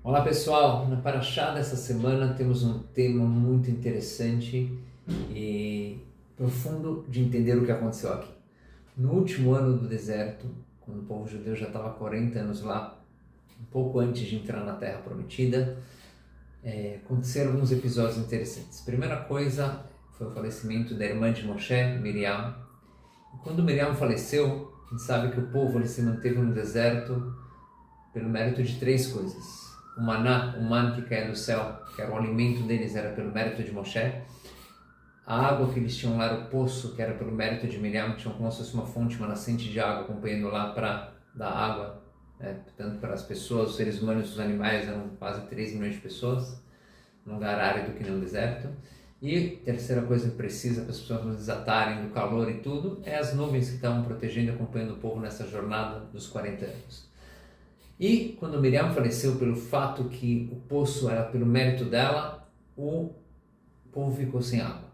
Olá pessoal, na Parashá dessa semana temos um tema muito interessante e profundo de entender o que aconteceu aqui. No último ano do deserto, quando o povo judeu já estava há 40 anos lá, um pouco antes de entrar na Terra Prometida, aconteceram alguns episódios interessantes. Primeira coisa foi o falecimento da irmã de Moshe, Miriam. E quando Miriam faleceu, a gente sabe que o povo ele se manteve no deserto pelo mérito de três coisas. O maná, o man que caía do céu, que era o alimento deles, era pelo mérito de Moshe. A água que eles tinham lá era o poço, que era pelo mérito de Miriam, tinham como se fosse uma fonte, uma nascente de água acompanhando lá para dar água, tanto para as pessoas, os seres humanos e os animais, eram quase 3 milhões de pessoas, num lugar árido que nem um deserto. E terceira coisa que precisa para as pessoas não desatarem do calor e tudo, é as nuvens que estavam protegendo e acompanhando o povo nessa jornada dos 40 anos. E quando Miriam faleceu, pelo fato que o poço era pelo mérito dela, o povo ficou sem água.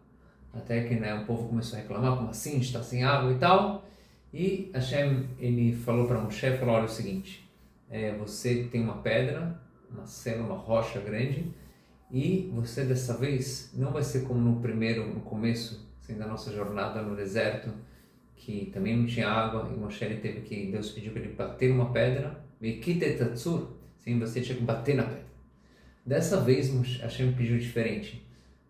Até que o povo começou a reclamar, como assim, a gente está sem água e tal. E Hashem, ele falou para Moshe, olha o seguinte, você tem uma pedra, uma cena, uma rocha grande, e você dessa vez não vai ser como no começo, assim, da nossa jornada no deserto, que também não tinha água, e Moshe Deus pediu para ele bater uma pedra, sim, você tinha que bater na pedra. Dessa vez Hashem pediu diferente,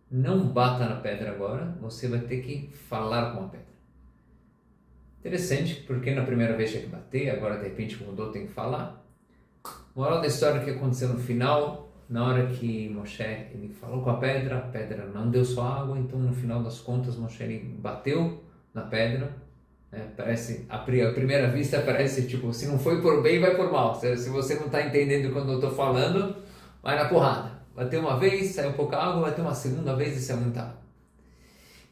não bata na pedra agora, você vai ter que falar com a pedra. Interessante, porque na primeira vez tinha que bater, agora de repente mudou, tem que falar. Moral da história que aconteceu no final, na hora que Moshe ele falou com a pedra não deu só água, então no final das contas Moshe ele bateu na pedra. Parece, à primeira vista parece tipo, se não foi por bem, vai por mal. Se você não está entendendo quando eu estou falando, vai na porrada. Bateu uma vez, saiu pouca água, bateu uma segunda vez e saiu muita água.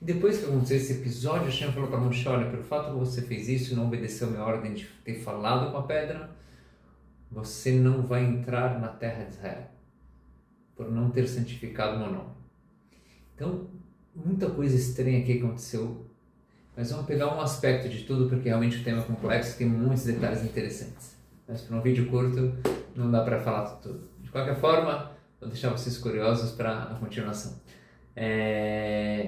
E depois que aconteceu esse episódio, Hashem falou para Moshe, olha, pelo fato que você fez isso e não obedeceu a minha ordem de ter falado com a pedra, você não vai entrar na terra de Israel, por não ter santificado o meu nome. Então, muita coisa estranha aqui aconteceu. Mas vamos pegar um aspecto de tudo, porque realmente o tema é complexo e tem muitos detalhes interessantes. Mas para um vídeo curto, não dá para falar tudo. De qualquer forma, vou deixar vocês curiosos para a continuação.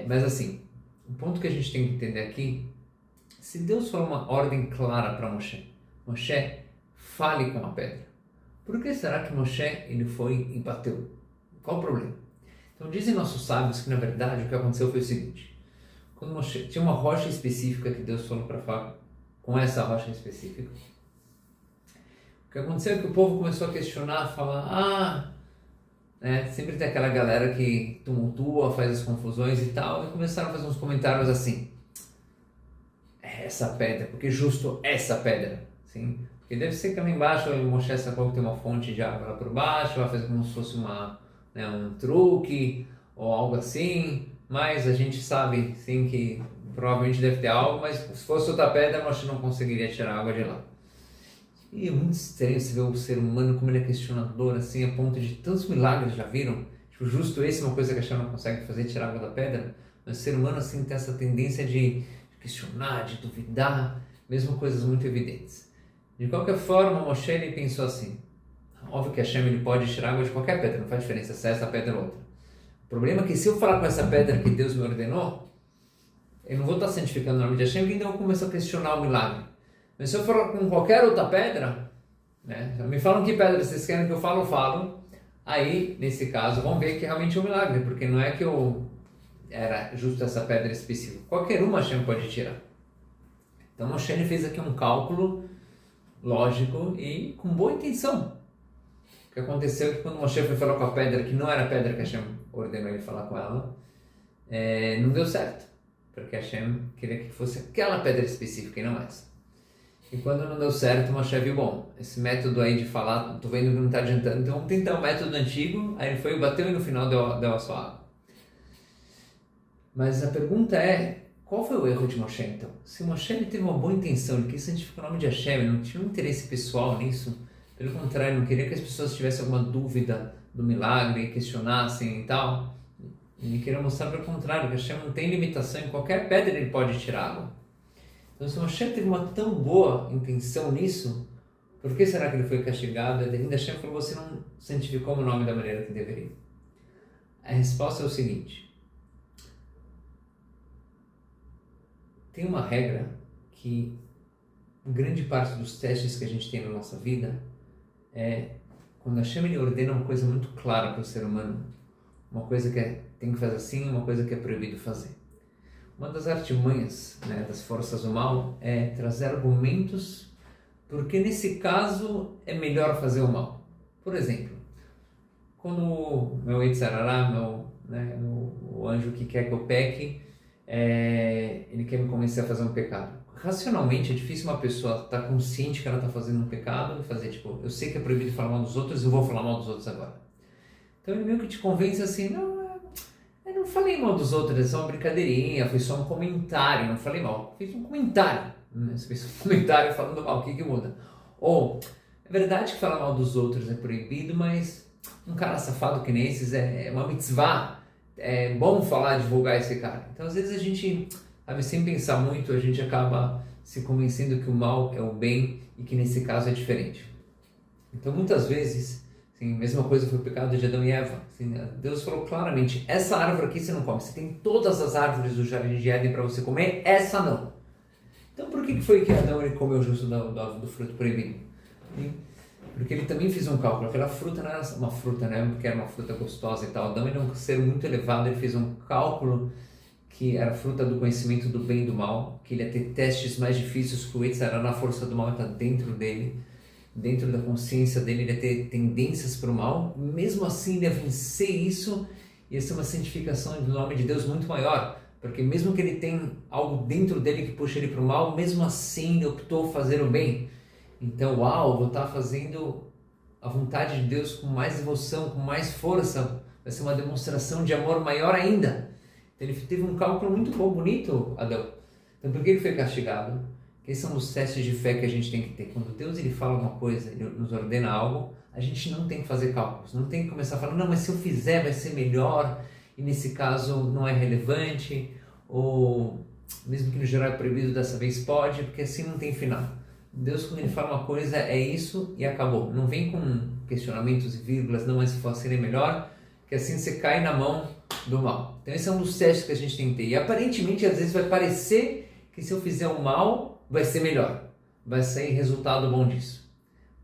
Mas assim, o ponto que a gente tem que entender aqui, se Deus falou uma ordem clara para Moshe, Moshe, fale com a pedra. Por que será que Moshe ele foi e bateu? Qual o problema? Então dizem nossos sábios que na verdade o que aconteceu foi o seguinte. Quando Moshe, tinha uma rocha específica que Deus falou para falar com essa rocha específica. O que aconteceu é que o povo começou a questionar, falar, sempre tem aquela galera que tumultua, faz as confusões e tal, e começaram a fazer uns comentários assim, essa pedra, porque justo essa pedra, sim? Porque deve ser que lá embaixo o Moshe sacou que tem uma fonte de água lá por baixo, vai fazer como se fosse um truque ou algo assim. Mas a gente sabe, sim, que provavelmente deve ter algo, mas se fosse outra pedra, Moshe não conseguiria tirar água de lá. E é muito estranho você ver o ser humano como ele é questionador, assim, a ponto de tantos milagres já viram. Tipo, justo esse é uma coisa que a Hashem não consegue fazer, tirar água da pedra. Mas o ser humano, assim, tem essa tendência de questionar, de duvidar, mesmo coisas muito evidentes. De qualquer forma, Moshe ele pensou assim, óbvio que a Hashem ele pode tirar água de qualquer pedra, não faz diferença se é essa pedra ou outra. O problema é que se eu falar com essa pedra que Deus me ordenou, eu não vou estar santificando o nome de Hashem, então eu começo a questionar o milagre. Mas se eu falar com qualquer outra pedra, me falam que pedra vocês querem que eu falo. Aí, nesse caso, vão ver que realmente é um milagre, porque não é que era justo essa pedra específica. Qualquer uma Hashem pode tirar. Então Moshe fez aqui um cálculo lógico e com boa intenção. O que aconteceu é que quando Moshe foi falar com a pedra, que não era a pedra que Hashem ordenou ele falar com ela, não deu certo, porque Hashem queria que fosse aquela pedra específica e não essa. E quando não deu certo, Moshe viu, bom, esse método aí de falar, tô vendo que não está adiantando, então vamos tentar o método antigo. Aí ele foi, bateu e no final deu a sua água. Mas a pergunta é, qual foi o erro de Moshe então? Se Moshe ele teve uma boa intenção, ele quis santificar o nome de Hashem, ele não tinha um interesse pessoal nisso, pelo contrário, não queria que as pessoas tivessem alguma dúvida do milagre, questionassem e tal. Ele queria mostrar pelo contrário, que Hashem não tem limitação, em qualquer pedra ele pode tirar água. Então se Moshe teve uma tão boa intenção nisso, Por que será que ele foi castigado? E Hashem falou, você não santificou o meu nome da maneira que deveria. A resposta é o seguinte. Tem uma regra que grande parte dos testes que a gente tem na nossa vida é quando Hashem ele ordena uma coisa muito clara para o ser humano, uma coisa que tem que fazer assim, uma coisa que é proibido fazer. Uma das artimanhas, né, das forças do mal é trazer argumentos porque nesse caso é melhor fazer o mal. Por exemplo, quando o meu Yetzirará, o anjo que quer que eu peque, ele quer me convencer a fazer um pecado. Racionalmente é difícil uma pessoa estar consciente que ela está fazendo um pecado e fazer tipo, eu sei que é proibido falar mal dos outros, eu vou falar mal dos outros agora. Então ele meio que te convence assim, não, eu não falei mal dos outros, é só uma brincadeirinha, foi só um comentário, não falei mal, fiz um comentário. Você fez um comentário falando mal, o que muda? Ou, é verdade que falar mal dos outros é proibido, mas um cara safado que nem esses é uma mitzvah, é bom falar, divulgar esse cara. Então às vezes a gente, sabe, sem pensar muito, a gente acaba se convencendo que o mal é o bem e que nesse caso é diferente. Então muitas vezes, assim, a mesma coisa foi o pecado de Adão e Eva. Assim, Deus falou claramente, essa árvore aqui você não come, você tem todas as árvores do jardim de Éden para você comer, essa não. Então por que foi que Adão ele comeu justo do fruto proibido? Porque ele também fez um cálculo, aquela fruta não era uma fruta, né? Porque era uma fruta gostosa e tal. Adão era um ser muito elevado, ele fez um cálculo que era fruta do conhecimento do bem e do mal, que ele ia ter testes mais difíceis, que o Yetzirah, na força do mal, está dentro dele, dentro da consciência dele, ele ia ter tendências para o mal, mesmo assim ele ia vencer isso, ia ser uma santificação do nome de Deus muito maior. Porque mesmo que ele tenha algo dentro dele que puxa ele para o mal, mesmo assim ele optou fazer o bem. Então, vou estar fazendo a vontade de Deus com mais devoção, com mais força. Vai ser uma demonstração de amor maior ainda. Então ele teve um cálculo muito bom, bonito, Adão. Então por que ele foi castigado? Porque esses são os testes de fé que a gente tem que ter. Quando Deus ele fala uma coisa, ele nos ordena algo, a gente não tem que fazer cálculos. Não tem que começar a falar, não, mas se eu fizer vai ser melhor. E nesse caso não é relevante, ou mesmo que no geral é proibido, dessa vez pode, porque assim não tem final. Deus, quando ele fala uma coisa, é isso e acabou. Não vem com questionamentos e vírgulas, não, mas se for seria melhor, que assim você cai na mão do mal. Então esse é um dos testes que a gente tem que ter. E aparentemente, às vezes vai parecer que se eu fizer o mal, vai ser melhor. Vai sair resultado bom disso.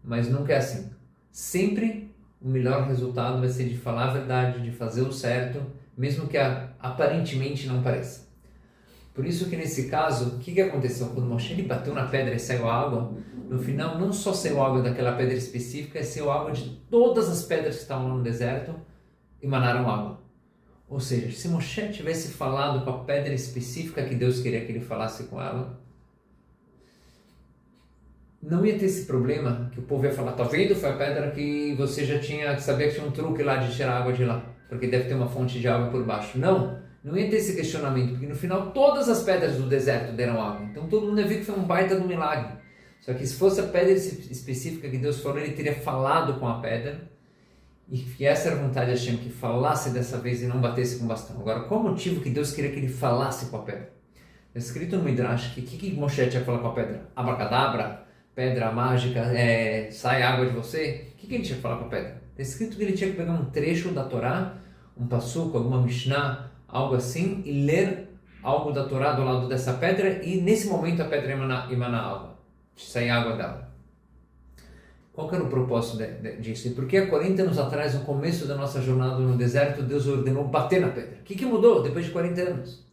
Mas nunca é assim. Sempre o melhor resultado vai ser de falar a verdade, de fazer o certo, mesmo que aparentemente não pareça. Por isso que nesse caso, o que aconteceu? Quando Moshe ele bateu na pedra e saiu água, no final não só saiu água daquela pedra específica, saiu água de todas as pedras que estavam lá no deserto, emanaram água. Ou seja, se Moshe tivesse falado com a pedra específica que Deus queria que ele falasse com ela, não ia ter esse problema que o povo ia falar, tá vendo? Foi a pedra que você já tinha, sabia que tinha um truque lá de tirar água de lá, porque deve ter uma fonte de água por baixo. Não ia ter esse questionamento, porque no final todas as pedras do deserto deram água. Então todo mundo ia ver que foi um baita do milagre. Só que se fosse a pedra específica que Deus falou, ele teria falado com a pedra, e que essa era a vontade de Hashem, que falasse dessa vez e não batesse com bastão. Agora, qual o motivo que Deus queria que ele falasse com a pedra? É escrito no Midrash que o que Moshe tinha que falar com a pedra? Abracadabra? Pedra mágica, sai água de você? O que ele tinha que falar com a pedra? É escrito que ele tinha que pegar um trecho da Torá, um passuco, alguma Mishnah, algo assim, e ler algo da Torá do lado dessa pedra, e nesse momento a pedra emanar água, sair água dela. Qual que era o propósito disso? E por que há 40 anos atrás, no começo da nossa jornada no deserto, Deus ordenou bater na pedra? O que mudou depois de 40 anos?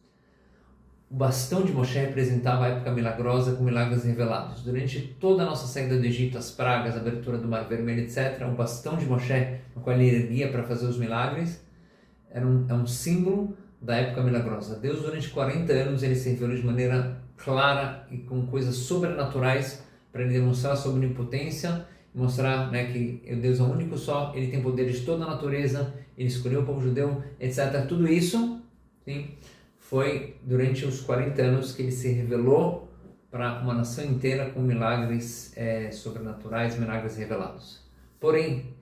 O bastão de Moshe representava a época milagrosa com milagres revelados. Durante toda a nossa saída do Egito, as pragas, a abertura do Mar Vermelho, etc., o bastão de Moshe, no qual ele erguia para fazer os milagres, é um símbolo da época milagrosa. Deus, durante 40 anos, ele se revelou de maneira clara e com coisas sobrenaturais para ele demonstrar a sua onipotência, mostrar, né, que Deus é o único só, ele tem poderes de toda a natureza, ele escolheu o povo judeu, etc. Tudo isso, sim, foi durante os 40 anos que ele se revelou para uma nação inteira com milagres sobrenaturais, milagres revelados. Porém,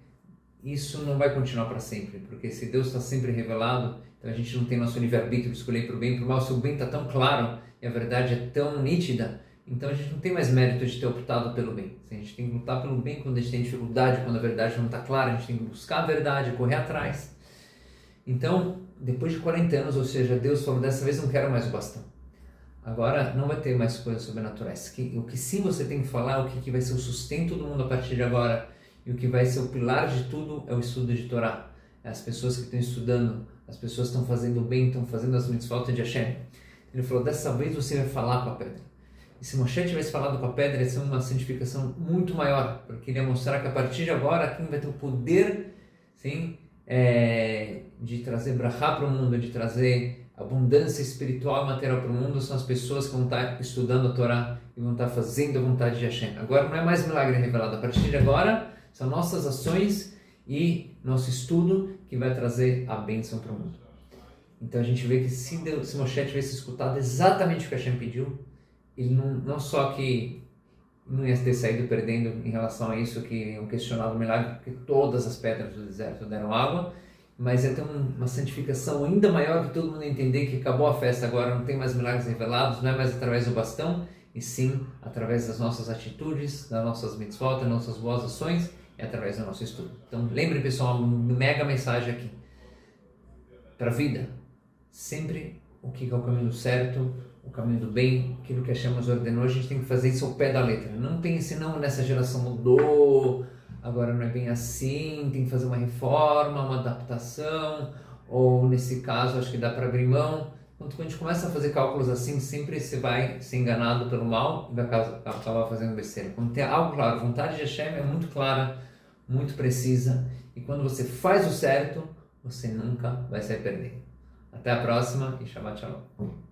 isso não vai continuar para sempre, porque se Deus está sempre revelado, então a gente não tem nosso livre-arbítrio de escolher para o bem e para o mal. Se o bem está tão claro e a verdade é tão nítida, Então a gente não tem mais mérito de ter optado pelo bem. A gente tem que lutar pelo bem quando a gente tem dificuldade, quando a verdade não está clara, a gente tem que buscar a verdade, correr atrás. Então, depois de 40 anos, ou seja, Deus falou, dessa vez não quero mais o bastão. Agora não vai ter mais coisas sobrenaturais. O que sim você tem que falar, o que vai ser o sustento do mundo a partir de agora, e o que vai ser o pilar de tudo é o estudo de Torá. É as pessoas que estão estudando, as pessoas que estão fazendo o bem, estão fazendo as mitzvot de Hashem. Ele falou, dessa vez você vai falar com a pedra. E se Moshe tivesse falado com a pedra, ia ser uma santificação muito maior, porque ele ia mostrar que a partir de agora, quem vai ter o poder, sim, de trazer brachá para o mundo, de trazer abundância espiritual e material para o mundo, são as pessoas que vão estar estudando a Torá e vão estar fazendo a vontade de Hashem. Agora não é mais milagre revelado, a partir de agora são nossas ações e nosso estudo que vai trazer a bênção para o mundo. Então a gente vê que se Moshe tivesse escutado exatamente o que Hashem pediu, ele não só que não ia ter saído perdendo em relação a isso, que é um questionado milagre, porque todas as pedras do deserto deram água, mas ia ter uma santificação ainda maior, que todo mundo ia entender que acabou a festa agora, não tem mais milagres revelados, não é mais através do bastão, e sim através das nossas atitudes, das nossas mitzvot, das nossas boas ações, e através do nosso estudo. Então lembre, pessoal, uma mega mensagem aqui para a vida. Sempre o que é o caminho certo, o caminho do bem, aquilo que Hashem nos ordenou, a gente tem que fazer isso ao pé da letra. Não pense, não, nessa geração mudou, agora não é bem assim, tem que fazer uma reforma, uma adaptação, ou nesse caso acho que dá para abrir mão. Quando a gente começa a fazer cálculos assim, sempre você vai ser enganado pelo mal e vai acabar fazendo besteira. Quando tem algo claro, a vontade de Hashem é muito clara, muito precisa, e quando você faz o certo, você nunca vai se arrepender. Até a próxima e Shabbat Shalom.